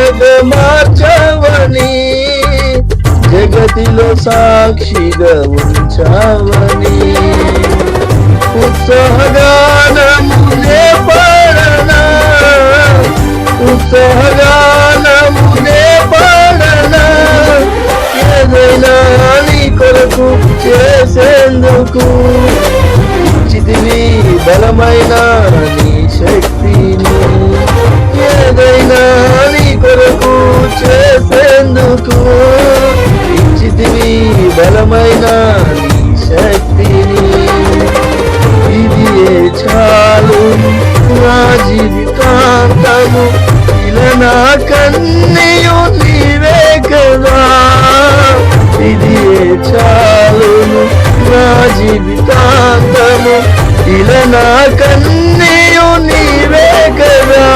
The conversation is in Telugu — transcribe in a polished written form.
కృపగా మార్చవని, జగతిలో సాక్షిగా ఉంచావని. ఉత్సాహగానమునే పాడనా, ఉత్సాహగానమునే పాడనా, ఏదైనా నీ కొరకు చేసేందుకు. ఇచ్చితివి బలమైన నీ శక్తిని, ఏదైనా నీ కొరకు చేసేందుకు. ఇచ్చితివి బలమైన నీ శక్తిని. ఇదియే చాలు నా జీవితాంతము, ఇలా నా కన్నీయు నీవే కదా. ఇదియే చాలును నా జీవితాంతము, ఇలా నా కన్నీయు నీవే కదా.